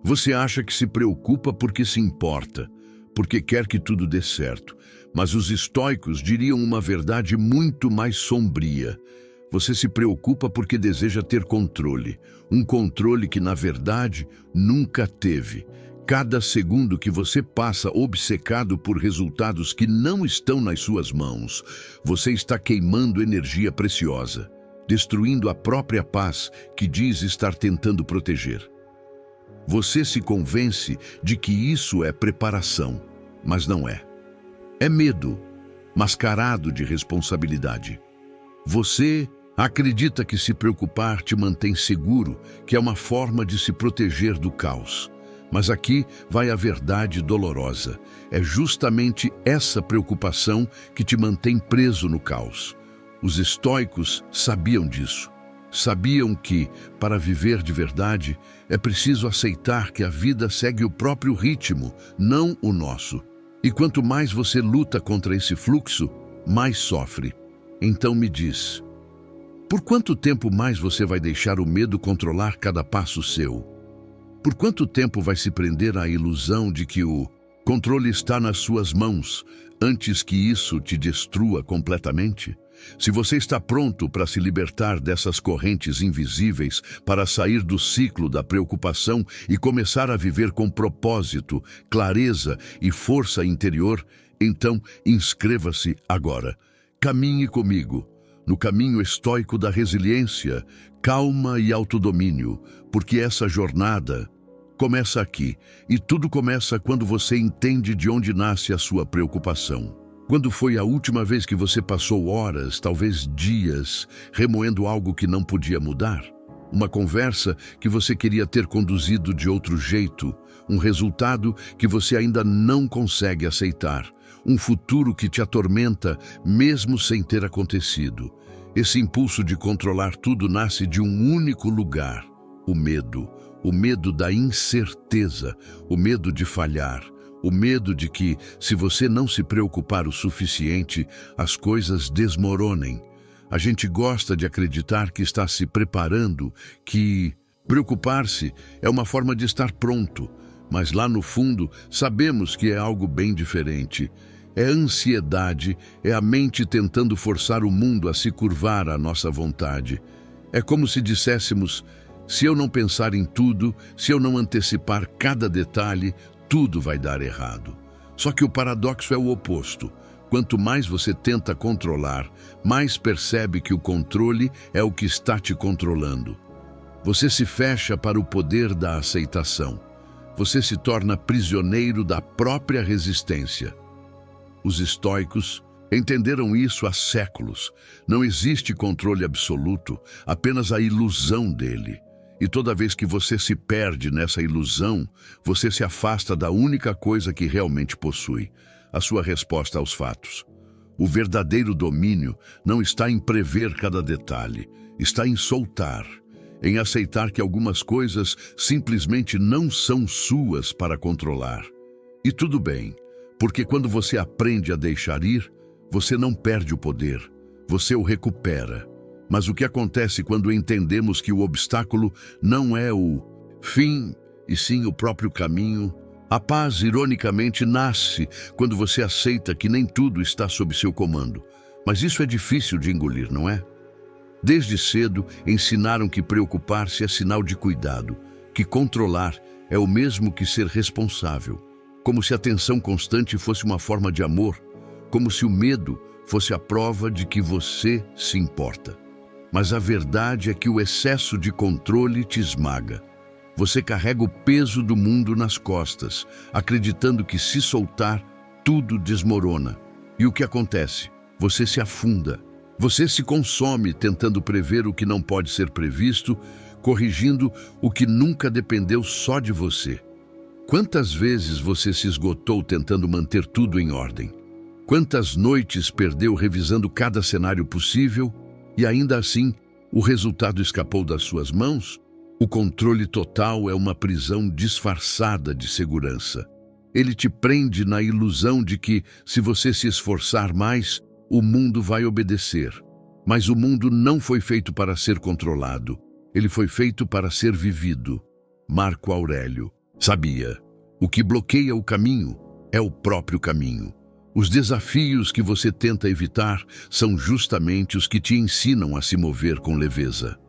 Você acha que se preocupa porque se importa, porque quer que tudo dê certo. Mas os estoicos diriam uma verdade muito mais sombria. Você se preocupa porque deseja ter controle. Um controle que, na verdade, nunca teve. Cada segundo que você passa obcecado por resultados que não estão nas suas mãos, você está queimando energia preciosa, destruindo a própria paz que diz estar tentando proteger. Você se convence de que isso é preparação, mas não é. É medo, mascarado de responsabilidade. Você acredita que se preocupar te mantém seguro, que é uma forma de se proteger do caos. Mas aqui vai a verdade dolorosa. É justamente essa preocupação que te mantém preso no caos. Os estoicos sabiam disso. Sabiam que, para viver de verdade, é preciso aceitar que a vida segue o próprio ritmo, não o nosso. E quanto mais você luta contra esse fluxo, mais sofre. Então me diz, por quanto tempo mais você vai deixar o medo controlar cada passo seu? Por quanto tempo vai se prender à ilusão de que o controle está nas suas mãos, antes que isso te destrua completamente? Se você está pronto para se libertar dessas correntes invisíveis, para sair do ciclo da preocupação e começar a viver com propósito, clareza e força interior, então inscreva-se agora. Caminhe comigo, no caminho estoico da resiliência, calma e autodomínio, porque essa jornada começa aqui, e tudo começa quando você entende de onde nasce a sua preocupação. Quando foi a última vez que você passou horas, talvez dias, remoendo algo que não podia mudar? Uma conversa que você queria ter conduzido de outro jeito, um resultado que você ainda não consegue aceitar, um futuro que te atormenta mesmo sem ter acontecido. Esse impulso de controlar tudo nasce de um único lugar: o medo da incerteza, o medo de falhar, o medo de que, se você não se preocupar o suficiente, as coisas desmoronem. A gente gosta de acreditar que está se preparando, que preocupar-se é uma forma de estar pronto, mas lá no fundo sabemos que é algo bem diferente. É ansiedade, é a mente tentando forçar o mundo a se curvar à nossa vontade. É como se disséssemos: se eu não pensar em tudo, se eu não antecipar cada detalhe, tudo vai dar errado. Só que o paradoxo é o oposto. Quanto mais você tenta controlar, mais percebe que o controle é o que está te controlando. Você se fecha para o poder da aceitação. Você se torna prisioneiro da própria resistência. Os estoicos entenderam isso há séculos. Não existe controle absoluto, apenas a ilusão dele. E toda vez que você se perde nessa ilusão, você se afasta da única coisa que realmente possui: a sua resposta aos fatos. O verdadeiro domínio não está em prever cada detalhe, está em soltar, em aceitar que algumas coisas simplesmente não são suas para controlar. E tudo bem, porque quando você aprende a deixar ir, você não perde o poder, você o recupera. Mas o que acontece quando entendemos que o obstáculo não é o fim, e sim o próprio caminho? A paz, ironicamente, nasce quando você aceita que nem tudo está sob seu comando. Mas isso é difícil de engolir, não é? Desde cedo, ensinaram que preocupar-se é sinal de cuidado, que controlar é o mesmo que ser responsável, como se a tensão constante fosse uma forma de amor, como se o medo fosse a prova de que você se importa. Mas a verdade é que o excesso de controle te esmaga. Você carrega o peso do mundo nas costas, acreditando que, se soltar, tudo desmorona. E o que acontece? Você se afunda. Você se consome tentando prever o que não pode ser previsto, corrigindo o que nunca dependeu só de você. Quantas vezes você se esgotou tentando manter tudo em ordem? Quantas noites perdeu revisando cada cenário possível? E ainda assim, o resultado escapou das suas mãos? O controle total é uma prisão disfarçada de segurança. Ele te prende na ilusão de que, se você se esforçar mais, o mundo vai obedecer. Mas o mundo não foi feito para ser controlado. Ele foi feito para ser vivido. Marco Aurélio. Sabia, o que bloqueia o caminho é o próprio caminho. Os desafios que você tenta evitar são justamente os que te ensinam a se mover com leveza.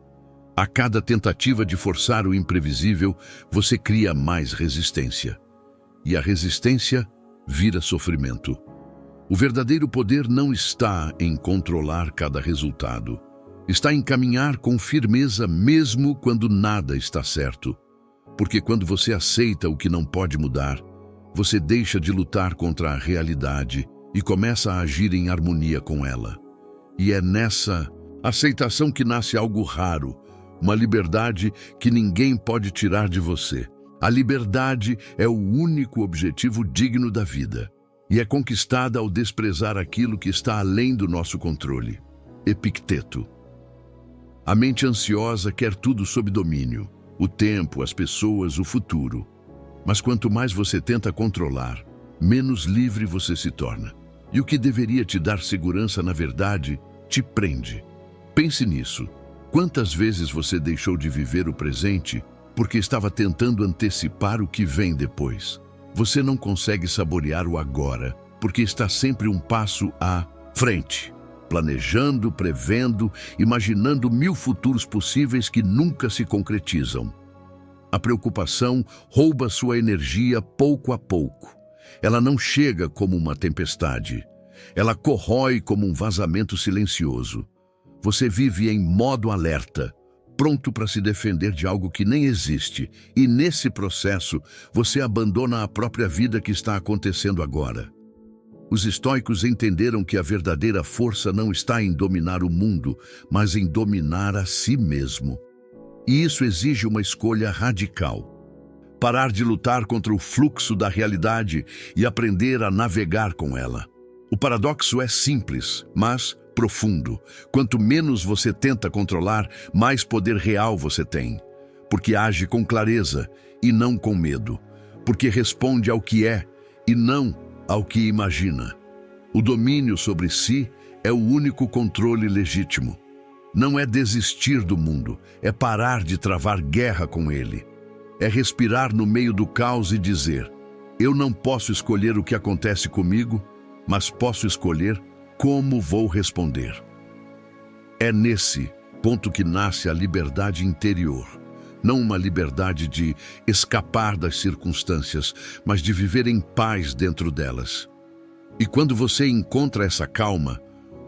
A cada tentativa de forçar o imprevisível, você cria mais resistência. E a resistência vira sofrimento. O verdadeiro poder não está em controlar cada resultado. Está em caminhar com firmeza mesmo quando nada está certo. Porque quando você aceita o que não pode mudar, você deixa de lutar contra a realidade e começa a agir em harmonia com ela. E é nessa aceitação que nasce algo raro, uma liberdade que ninguém pode tirar de você. A liberdade é o único objetivo digno da vida e é conquistada ao desprezar aquilo que está além do nosso controle. Epicteto. A mente ansiosa quer tudo sob domínio, o tempo, as pessoas, o futuro. Mas quanto mais você tenta controlar, menos livre você se torna. E o que deveria te dar segurança, na verdade, te prende. Pense nisso. Quantas vezes você deixou de viver o presente porque estava tentando antecipar o que vem depois? Você não consegue saborear o agora porque está sempre um passo à frente, planejando, prevendo, imaginando 1000 futuros possíveis que nunca se concretizam. A preocupação rouba sua energia pouco a pouco. Ela não chega como uma tempestade. Ela corrói como um vazamento silencioso. Você vive em modo alerta, pronto para se defender de algo que nem existe. E nesse processo, você abandona a própria vida que está acontecendo agora. Os estoicos entenderam que a verdadeira força não está em dominar o mundo, mas em dominar a si mesmo. E isso exige uma escolha radical. Parar de lutar contra o fluxo da realidade e aprender a navegar com ela. O paradoxo é simples, mas profundo. Quanto menos você tenta controlar, mais poder real você tem. Porque age com clareza e não com medo. Porque responde ao que é e não ao que imagina. O domínio sobre si é o único controle legítimo. Não é desistir do mundo, é parar de travar guerra com ele. É respirar no meio do caos e dizer: eu não posso escolher o que acontece comigo, mas posso escolher como vou responder. É nesse ponto que nasce a liberdade interior. Não uma liberdade de escapar das circunstâncias, mas de viver em paz dentro delas. E quando você encontra essa calma,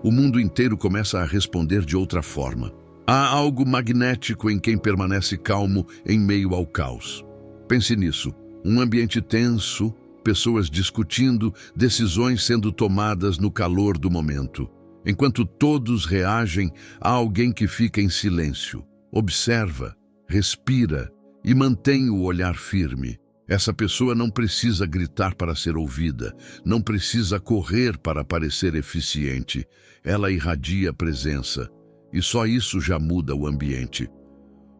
o mundo inteiro começa a responder de outra forma. Há algo magnético em quem permanece calmo em meio ao caos. Pense nisso. Um ambiente tenso, pessoas discutindo, decisões sendo tomadas no calor do momento. Enquanto todos reagem, há alguém que fica em silêncio. Observa, respira e mantém o olhar firme. Essa pessoa não precisa gritar para ser ouvida, não precisa correr para parecer eficiente. Ela irradia presença, e só isso já muda o ambiente.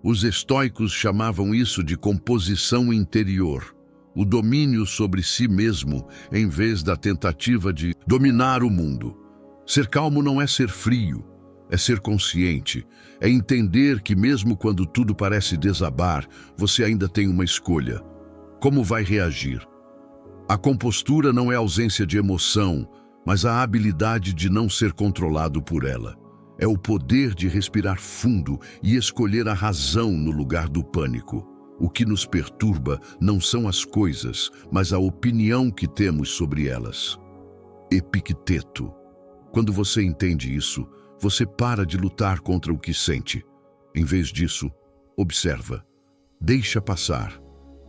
Os estoicos chamavam isso de composição interior, o domínio sobre si mesmo em vez da tentativa de dominar o mundo. Ser calmo não é ser frio, é ser consciente, é entender que mesmo quando tudo parece desabar, você ainda tem uma escolha. Como vai reagir? A compostura não é ausência de emoção, mas a habilidade de não ser controlado por ela. É o poder de respirar fundo e escolher a razão no lugar do pânico. O que nos perturba não são as coisas, mas a opinião que temos sobre elas. Epicteto. Quando você entende isso, você para de lutar contra o que sente. Em vez disso, observa, deixa passar.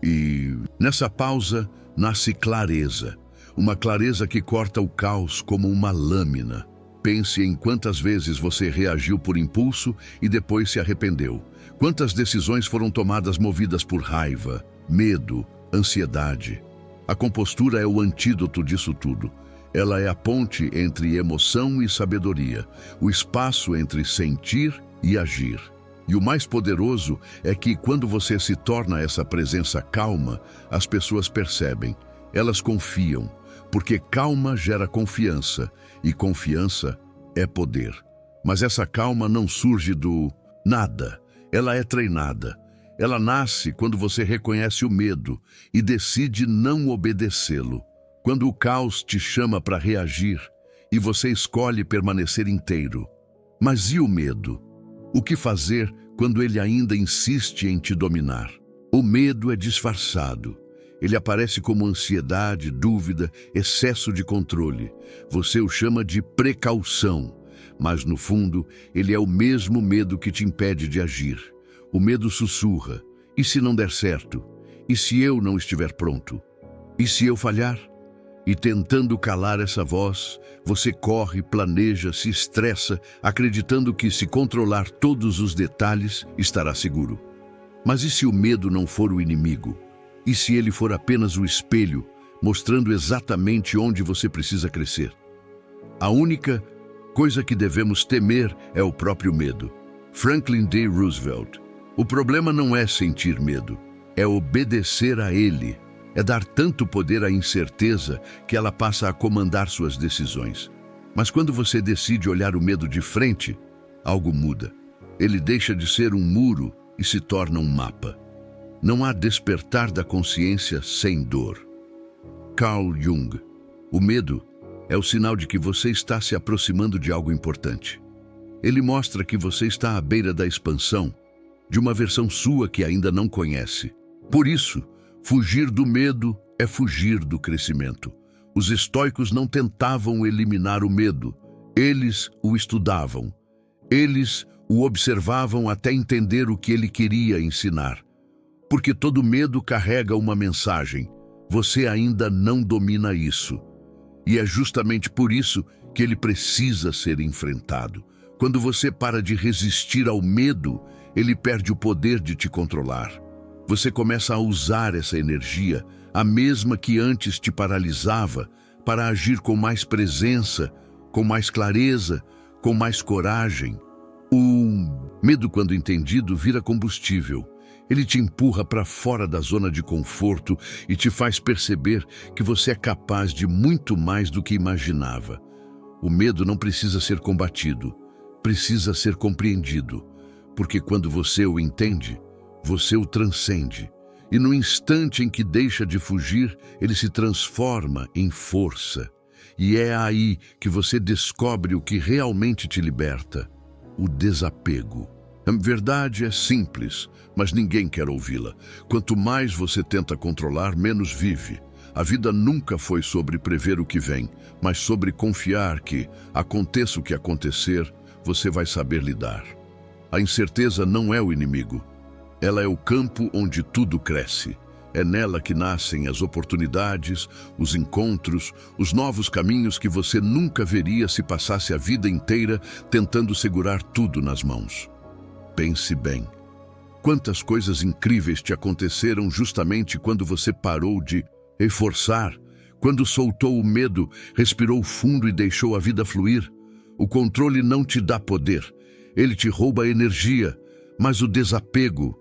E nessa pausa nasce clareza, uma clareza que corta o caos como uma lâmina. Pense em quantas vezes você reagiu por impulso e depois se arrependeu. Quantas decisões foram tomadas movidas por raiva, medo, ansiedade. A compostura é o antídoto disso tudo. Ela é a ponte entre emoção e sabedoria, o espaço entre sentir e agir. E o mais poderoso é que, quando você se torna essa presença calma, as pessoas percebem, elas confiam, porque calma gera confiança, e confiança é poder. Mas essa calma não surge do nada, ela é treinada. Ela nasce quando você reconhece o medo e decide não obedecê-lo. Quando o caos te chama para reagir e você escolhe permanecer inteiro. Mas e o medo? O que fazer quando ele ainda insiste em te dominar? O medo é disfarçado. Ele aparece como ansiedade, dúvida, excesso de controle. Você o chama de precaução, mas no fundo ele é o mesmo medo que te impede de agir. O medo sussurra: e se não der certo? E se eu não estiver pronto? E se eu falhar? E tentando calar essa voz, você corre, planeja, se estressa, acreditando que se controlar todos os detalhes, estará seguro. Mas e se o medo não for o inimigo? E se ele for apenas o espelho, mostrando exatamente onde você precisa crescer? A única coisa que devemos temer é o próprio medo. Franklin D. Roosevelt. O problema não é sentir medo, é obedecer a ele. É dar tanto poder à incerteza que ela passa a comandar suas decisões. Mas quando você decide olhar o medo de frente, algo muda. Ele deixa de ser um muro e se torna um mapa. Não há despertar da consciência sem dor. Carl Jung. O medo é o sinal de que você está se aproximando de algo importante. Ele mostra que você está à beira da expansão, de uma versão sua que ainda não conhece. Por isso, fugir do medo é fugir do crescimento. Os estoicos não tentavam eliminar o medo, eles o estudavam. Eles o observavam até entender o que ele queria ensinar. Porque todo medo carrega uma mensagem: você ainda não domina isso. E é justamente por isso que ele precisa ser enfrentado. Quando você para de resistir ao medo, ele perde o poder de te controlar. Você começa a usar essa energia, a mesma que antes te paralisava, para agir com mais presença, com mais clareza, com mais coragem. O medo, quando entendido, vira combustível. Ele te empurra para fora da zona de conforto e te faz perceber que você é capaz de muito mais do que imaginava. O medo não precisa ser combatido, precisa ser compreendido, porque quando você o entende, você o transcende, e no instante em que deixa de fugir, ele se transforma em força. E é aí que você descobre o que realmente te liberta: o desapego. A verdade é simples, mas ninguém quer ouvi-la. Quanto mais você tenta controlar, menos vive. A vida nunca foi sobre prever o que vem, mas sobre confiar que, aconteça o que acontecer, você vai saber lidar. A incerteza não é o inimigo. Ela é o campo onde tudo cresce. É nela que nascem as oportunidades, os encontros, os novos caminhos que você nunca veria se passasse a vida inteira tentando segurar tudo nas mãos. Pense bem. Quantas coisas incríveis te aconteceram justamente quando você parou de reforçar, quando soltou o medo, respirou fundo e deixou a vida fluir? O controle não te dá poder, ele te rouba energia, mas o desapego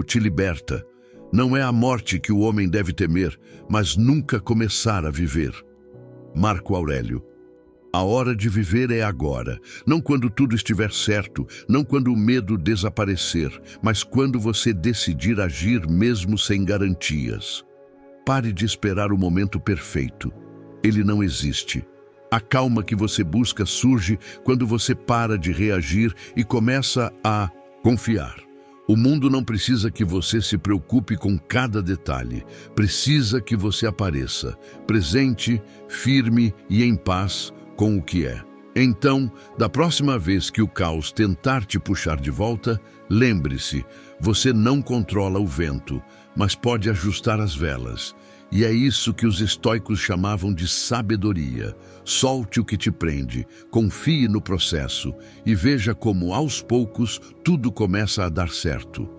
te liberta. Não é a morte que o homem deve temer, mas nunca começar a viver. Marco Aurélio. A hora de viver é agora, não quando tudo estiver certo, não quando o medo desaparecer, mas quando você decidir agir mesmo sem garantias. Pare de esperar o momento perfeito. Ele não existe. A calma que você busca surge quando você para de reagir e começa a confiar. O mundo não precisa que você se preocupe com cada detalhe. Precisa que você apareça, presente, firme e em paz com o que é. Então, da próxima vez que o caos tentar te puxar de volta, lembre-se, você não controla o vento, mas pode ajustar as velas. E é isso que os estoicos chamavam de sabedoria. Solte o que te prende, confie no processo e veja como, aos poucos, tudo começa a dar certo.